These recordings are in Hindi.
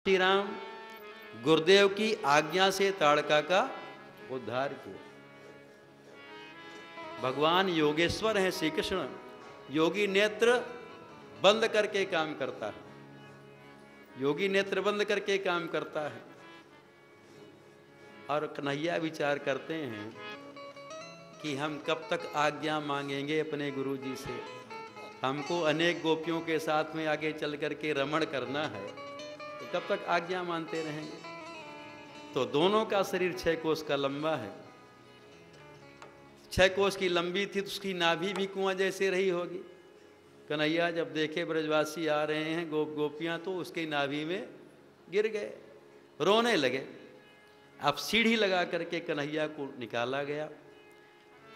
श्री राम गुरुदेव की आज्ञा से ताड़का का उद्धार किया। भगवान योगेश्वर हैं श्री कृष्ण। योगी नेत्र बंद करके काम करता है, योगी नेत्र बंद करके काम करता है। और कन्हैया विचार करते हैं कि हम कब तक आज्ञा मांगेंगे अपने गुरु जी से। हमको अनेक गोपियों के साथ में आगे चल करके रमण करना है, तो कब तक आज्ञा मानते रहेंगे। तो दोनों का शरीर 6 कोस का लंबा है। 6 कोस की लंबी थी तो उसकी नाभि भी कुआं जैसे रही होगी। कन्हैया जब देखे ब्रजवासी आ रहे हैं गोप गोपियां, तो उसकी नाभि में गिर गए, रोने लगे। अब सीढ़ी लगा करके कन्हैया को निकाला गया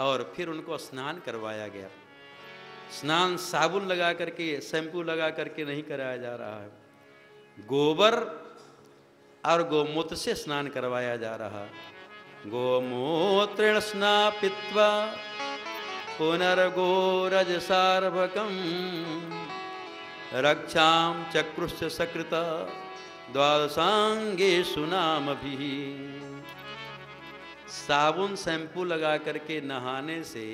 और फिर उनको स्नान करवाया गया। स्नान साबुन लगा करके, शैम्पू लगा करके नहीं कराया जा रहा है, गोबर और गोमूत्र से स्नान करवाया जा रहा। गोमूत्रेण स्नापित्वा पुनर्गोरज सार्वकम रक्षाम चक्रुश्च सकृता द्वादशांगेषु नामभिः। साबुन शैम्पू लगा करके नहाने से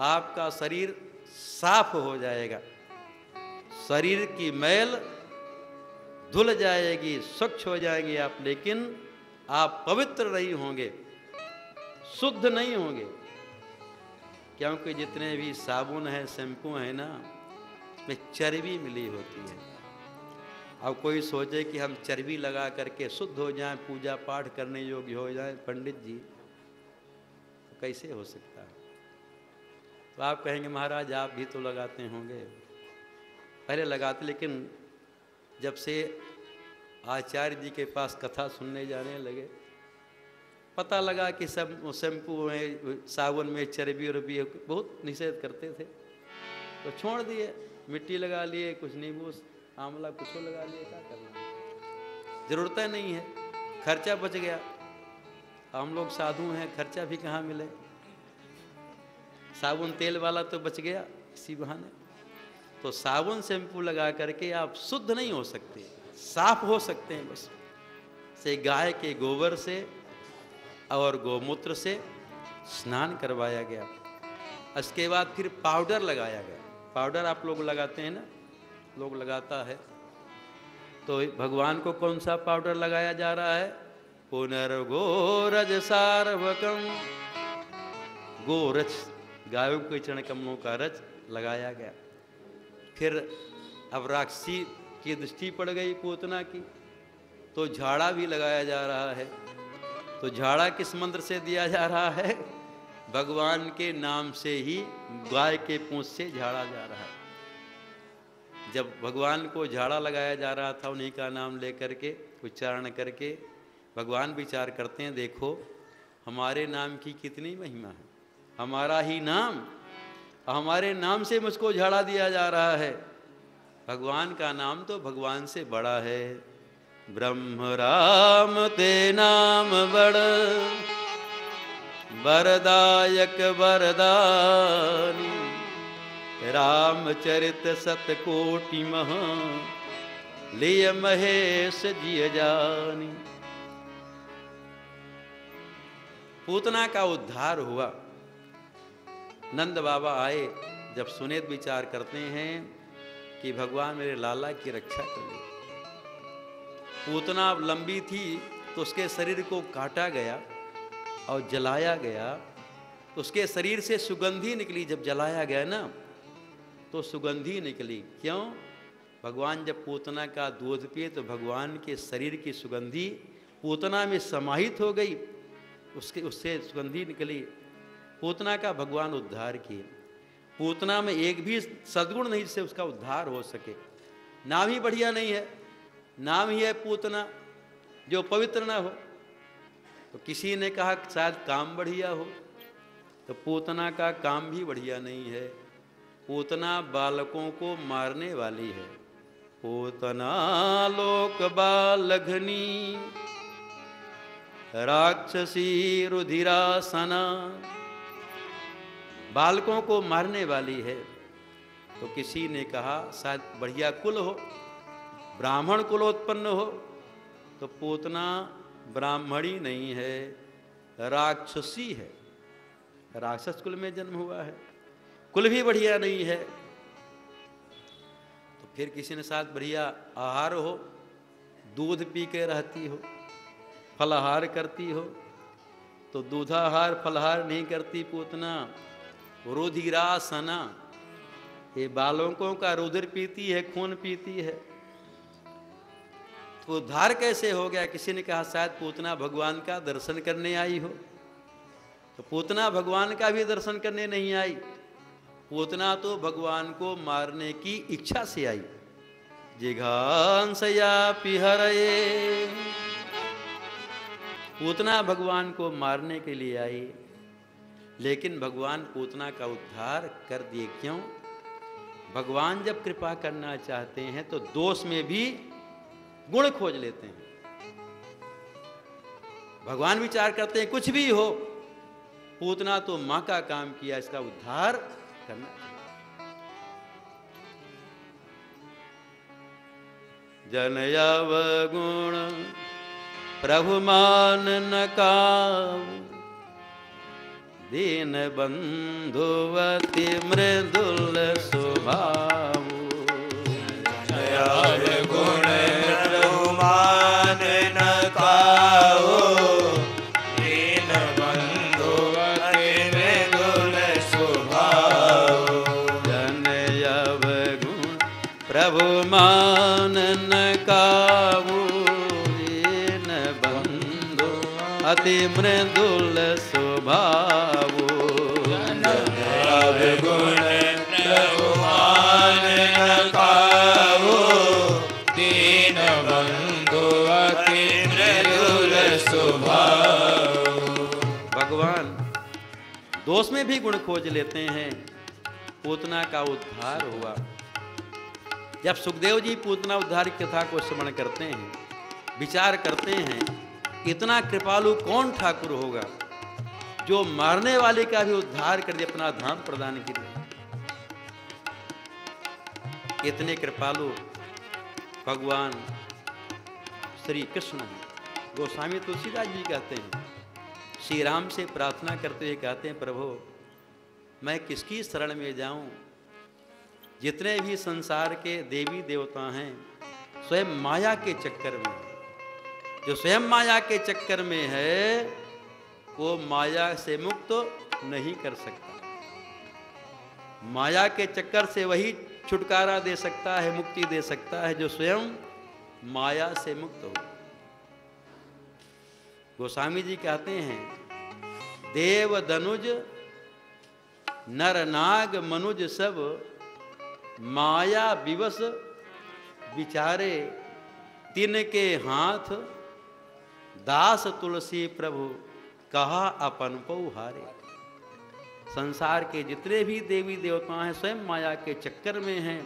आपका शरीर साफ हो जाएगा, शरीर की मैल धुल जाएगी, स्वच्छ हो जाएंगे आप, लेकिन आप पवित्र नहीं होंगे, शुद्ध नहीं होंगे। क्योंकि जितने भी साबुन है, शैम्पू है ना, में चर्बी मिली होती है। अब कोई सोचे कि हम चर्बी लगा करके शुद्ध हो जाएं, पूजा पाठ करने योग्य हो जाएं, पंडित जी, तो कैसे हो सकता है। तो आप कहेंगे महाराज आप भी तो लगाते होंगे। पहले लगाते, लेकिन जब से आचार्य जी के पास कथा सुनने जाने लगे, पता लगा कि सब शैम्पू में, साबुन में चर्बी उर्बी बहुत निषेध करते थे, तो छोड़ दिए। मिट्टी लगा लिए, कुछ नींबू आंवला कुछ लगा लिए, क्या करना, जरूरत नहीं है, खर्चा बच गया। हम लोग साधु हैं, खर्चा भी कहाँ मिले। साबुन तेल वाला तो बच गया इसी बहाने। तो साबुन शैम्पू लगा करके आप शुद्ध नहीं हो सकते, साफ हो सकते हैं बस से गाय के गोबर से और गोमूत्र से स्नान करवाया गया। इसके बाद फिर पाउडर लगाया गया। पाउडर आप लोग लगाते हैं ना, लोग लगाता है। तो भगवान को कौन सा पाउडर लगाया जा रहा है? पुनर्गोरज सार्वकम, गोरज, गायों के चरण कमलों का रज लगाया गया। फिर अब राक्षसी की दृष्टि पड़ गई पूतना की, तो झाड़ा भी लगाया जा रहा है। तो झाड़ा किस मंत्र से दिया जा रहा है? भगवान के नाम से ही गाय के पूंछ से झाड़ा जा रहा है। जब भगवान को झाड़ा लगाया जा रहा था, उन्हीं का नाम लेकर के उच्चारण करके भगवान विचार करते हैं, देखो हमारे नाम की कितनी महिमा है, हमारा ही नाम, हमारे नाम से मुझको झाड़ा दिया जा रहा है। भगवान का नाम तो भगवान से बड़ा है। ब्रह्म राम ते नाम बड़ वरदायक वरदानी, रामचरित सतकोटि महा लिय महेश जिय जानी। पूतना का उद्धार हुआ। नंद बाबा आए, जब सुने विचार करते हैं कि भगवान मेरे लाला की रक्षा कर ली। पूतना लंबी थी तो उसके शरीर को काटा गया और जलाया गया, तो उसके शरीर से सुगंधी निकली। जब जलाया गया ना, तो सुगंधी निकली। क्यों? भगवान जब पूतना का दूध पिए तो भगवान के शरीर की सुगंधी पूतना में समाहित हो गई, उससे सुगंधी निकली। पूतना का भगवान उद्धार किए। पूतना में एक भी सद्गुण नहीं जिससे उसका उद्धार हो सके। नाम ही बढ़िया नहीं है, नाम ही है पूतना जो पवित्र ना हो। तो किसी ने कहा शायद काम बढ़िया हो, तो पूतना का काम भी बढ़िया नहीं है। पूतना बालकों को मारने वाली है। पूतना लोक बालघनी राक्षसी रुधिरासना, बालकों को मारने वाली है। तो किसी ने कहा शायद बढ़िया कुल हो, ब्राह्मण कुलोत्पन्न हो, तो पूतना ब्राह्मणी नहीं है, राक्षसी है, राक्षस कुल में जन्म हुआ है, कुल भी बढ़िया नहीं है। तो फिर किसी ने साथ बढ़िया आहार हो, दूध पी के रहती हो, फलाहार करती हो, तो दूधाहार फलाहार नहीं करती पूतना, रुधिरासना, ये बालकों का रुधिर पीती है, खून पीती है। तो उद्धार कैसे हो गया? किसी ने कहा शायद पूतना भगवान का दर्शन करने आई हो। तो पूतना भगवान का भी दर्शन करने नहीं आई, पूतना तो भगवान को मारने की इच्छा से आई। जिघांसया पिहरये, पूतना भगवान को मारने के लिए आई, लेकिन भगवान पूतना का उद्धार कर दिए। क्यों? भगवान जब कृपा करना चाहते हैं तो दोष में भी गुण खोज लेते हैं। भगवान विचार करते हैं कुछ भी हो, पूतना तो मां का काम किया, इसका उद्धार करना। जनयव गुण प्रभु मान न काऊ, दीन बंधुवती मृदुल स्वभाव। जनयव गुण प्रभु मान न काऊ, दीन बंधुवती मृदुल स्वभाव। जनयव गुण प्रभु मान न काऊ, दीन बंधु अति मृदुल स्वभाव। जनयव गुण प्रभु मान न काऊ, दीन बंधु अति मृदुल स्वभाव। भगवान दोष में भी गुण खोज लेते हैं। पूतना का उद्धार हुआ। जब सुखदेव जी पूतना उद्धार की कथा को श्रवण करते हैं, विचार करते हैं, इतना कृपालु कौन ठाकुर होगा जो मारने वाले का भी उद्धार कर दे अपना धाम प्रदान के लिए। इतने कृपालु भगवान श्री कृष्ण हैं। गोस्वामी तुलसीदास जी कहते हैं, श्री राम से प्रार्थना करते हुए कहते हैं, प्रभु मैं किसकी शरण में जाऊं? जितने भी संसार के देवी देवता हैं स्वयं माया के चक्कर में, जो स्वयं माया के चक्कर में है वो माया से मुक्त नहीं कर सकता। माया के चक्कर से वही छुटकारा दे सकता है, मुक्ति दे सकता है जो स्वयं माया से मुक्त हो। गोस्वामी जी कहते हैं, देव दनुज नर नाग मनुज सब, माया विवश विचारे, तिनके हाथ दास तुलसी प्रभु कहा अपन पौहारे। संसार के जितने भी देवी देवता हैं स्वयं माया के चक्कर में हैं,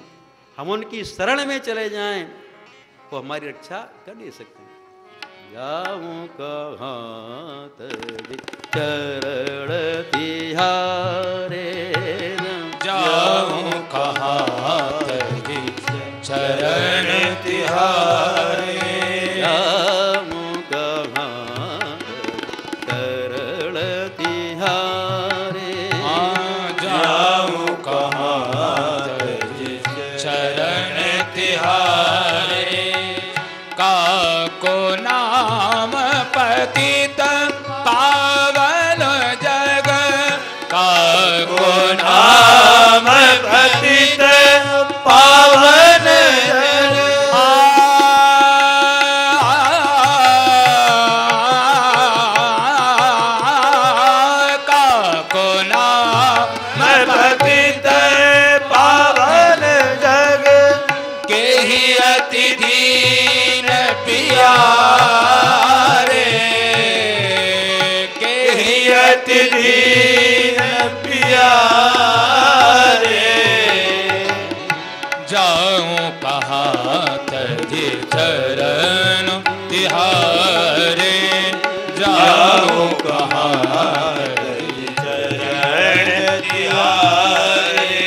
हम उनकी शरण में चले जाएं तो हमारी रक्षा कर नहीं सकते। जाऊं कहाँ चरण तिहारे, जाऊं कहाँ चरण तिहारे, जाऊं कहाँ चरण तिहारे, जाऊं कहाँ चरण तिहारे। काको नाम पतित पावन जग, काको नाम पतित पावन जग। काको नाम पतित पावन जग, के ही अति दीन पियारे, के ही अति दीन पियारे। जाऊं कहाँ तज चरण तिहारे, जाऊं कहाँ तज चरण तिहारे।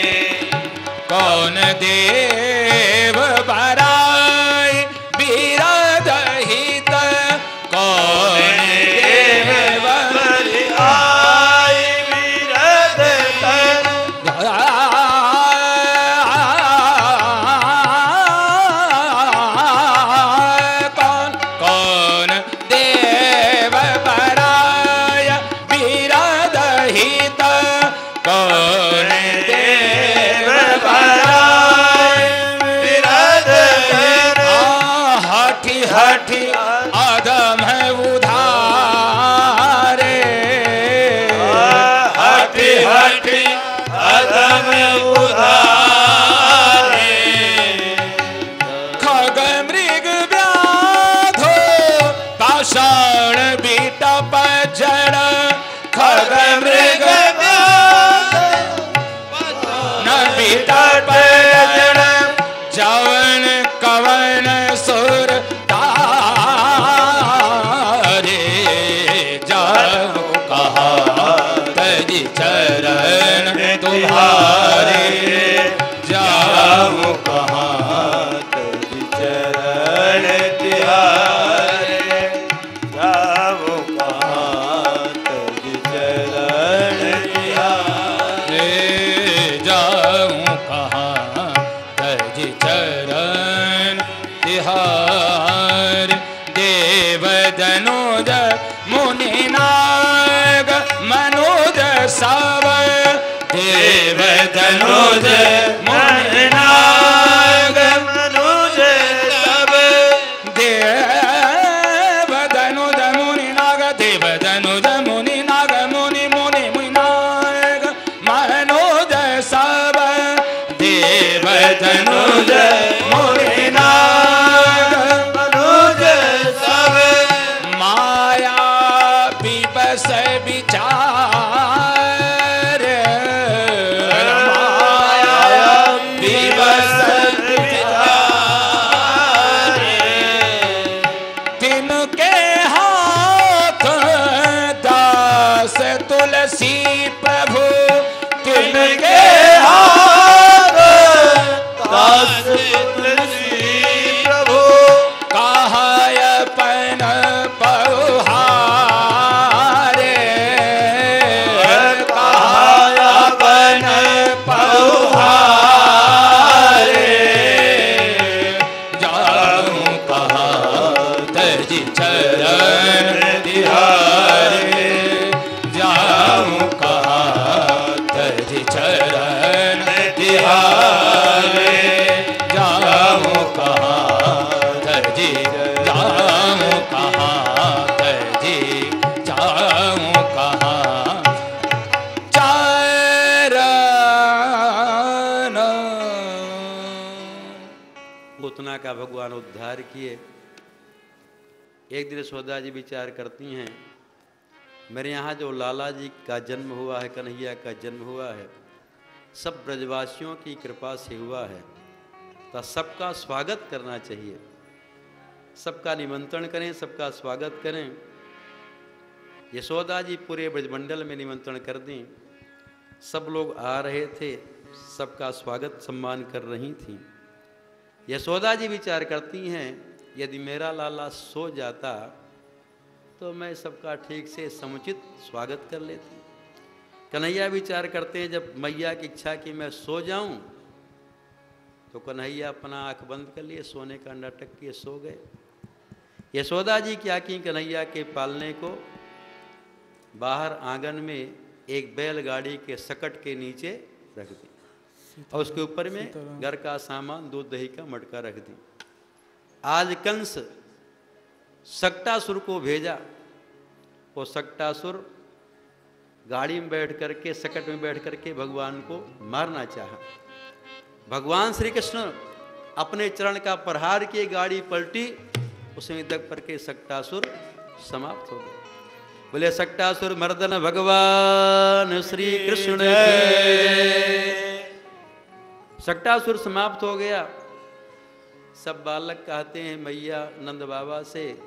कौन देव बराई बिरद हित, हठी अधम है उधारे, हठी हठी अधम उधारे, खग मृग व्याधो पाषाण बीटप जड़, खग मृग न बीटप जड़, जवन कवन सुर तारे, जाओ कहा तज चरण तुम्हारे, जाओ कहा तज चरण तिहारे, जाओ कहा तज चरण तिहारे, जाओ कहा तज चरण तिहार, देव दनुज मुनि नाग मनुज सब, देव दनुज मुनि नाग मनुज सब, देव दनुज मुनि नाग, देव दनुज मुनि नाग, मुनि मुनि मुनि नाग मनुज सब, देव दनुज मुनि नाग मनुज सब, माया विवश विचार, माया विवश विचार, तिनके हाथ दास तुलसी प्रभु, तिनके हाथ दास तुलसी प्रभु, कहाय पन पहुहारे, कहाय पन पहुहारे, जाऊं कहा तज चरण तिहारे, जाऊं कहा तज चरण तिहारे, जाऊं कहा तज, जाऊं कहा तज, जाऊं कहा चरण। उतना का भगवान उद्धार किए। एक दिन यशोदा जी विचार करती हैं, मेरे यहाँ जो लाला जी का जन्म हुआ है, कन्हैया का जन्म हुआ है, सब ब्रजवासियों की कृपा से हुआ है, तो सबका स्वागत करना चाहिए, सबका निमंत्रण करें, सबका स्वागत करें। यशोदा जी पूरे ब्रजमंडल में निमंत्रण कर दें, सब लोग आ रहे थे, सबका स्वागत सम्मान कर रही थीं। यशोदा जी विचार करती हैं, यदि मेरा लाला सो जाता तो मैं सबका ठीक से समुचित स्वागत कर लेती। कन्हैया विचार करते हैं, जब मैया की इच्छा कि मैं सो जाऊं, तो कन्हैया अपना आंख बंद कर लिए, सोने का नाटक किए सो गए। यशोदा जी क्या की, कन्हैया के पालने को बाहर आंगन में एक बैलगाड़ी के सकट के नीचे रख दी और उसके ऊपर में घर का सामान, दूध दही का मटका रख दी। आज कंस सक्टासुर को भेजा, वो सक्टासुर गाड़ी में बैठ करके, सकट में बैठ करके भगवान को मारना चाहा। भगवान श्री कृष्ण अपने चरण का प्रहार किए, गाड़ी पलटी, उसमें दब करके सक्टासुर समाप्त हो गया। बोले सक्टासुर मर्दन भगवान श्री कृष्ण। सक्टासुर समाप्त हो गया। सब बालक कहते हैं मैया नंद बाबा से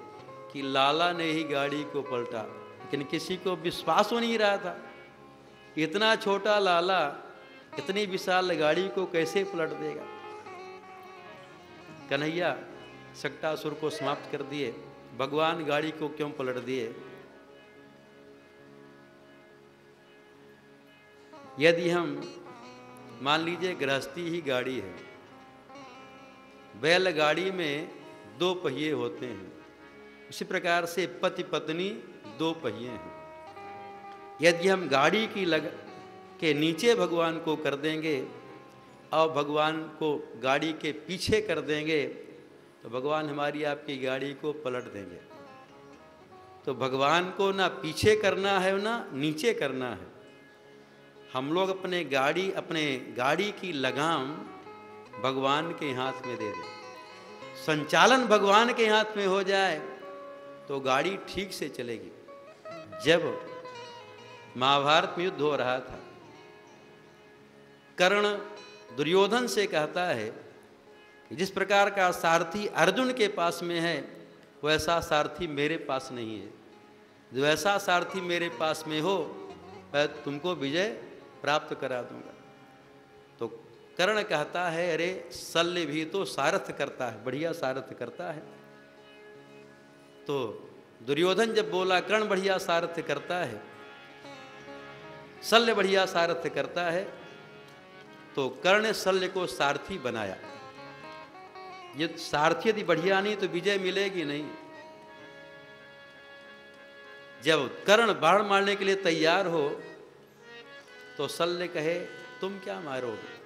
कि लाला ने ही गाड़ी को पलटा, लेकिन किसी को विश्वास हो नहीं रहा था, इतना छोटा लाला इतनी विशाल गाड़ी को कैसे पलट देगा। कन्हैया सक्टासुर को समाप्त कर दिए, भगवान गाड़ी को क्यों पलट दिए? यदि हम मान लीजिए गृहस्थी ही गाड़ी है, बैलगाड़ी में 2 पहिए होते हैं, उसी प्रकार से पति पत्नी 2 पहिए हैं। यदि हम गाड़ी की के नीचे भगवान को कर देंगे और भगवान को गाड़ी के पीछे कर देंगे तो भगवान हमारी आपकी गाड़ी को पलट देंगे। तो भगवान को ना पीछे करना है ना नीचे करना है। हम लोग अपने गाड़ी की लगाम भगवान के हाथ में दे दें, संचालन भगवान के हाथ में हो जाए तो गाड़ी ठीक से चलेगी। जब महाभारत में युद्ध हो रहा था, कर्ण दुर्योधन से कहता है कि जिस प्रकार का सारथी अर्जुन के पास में है वैसा सारथी मेरे पास नहीं है, जो ऐसा सारथी मेरे पास में हो मैं तुमको विजय प्राप्त करा दूंगा। तो कर्ण कहता है अरे शल्य भी तो सारथ करता है, बढ़िया सारथ करता है। तो दुर्योधन जब बोला कर्ण बढ़िया सारथ करता है, शल्य बढ़िया सारथ करता है, तो कर्ण ने शल्य को सारथी बनाया। ये सारथी यदि बढ़िया नहीं तो विजय मिलेगी नहीं। जब कर्ण बाण मारने के लिए तैयार हो तो शल्य कहे तुम क्या मारोगे,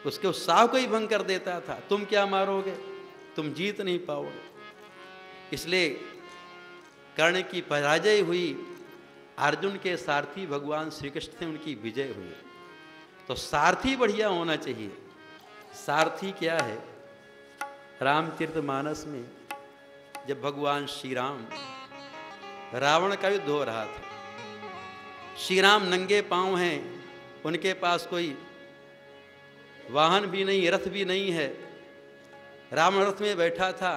उसके उत्साह को ही भंग कर देता था। तुम क्या मारोगे, तुम जीत नहीं पाओगे। इसलिए कर्ण की पराजय हुई, अर्जुन के सारथी भगवान श्री कृष्ण थे, उनकी विजय हुई। तो सारथी बढ़िया होना चाहिए। सारथी क्या है, रामचरितमानस में जब भगवान श्री राम रावण का युद्ध हो रहा था, श्री राम नंगे पांव हैं, उनके पास कोई वाहन भी नहीं, रथ भी नहीं है। रावण रथ में बैठा था,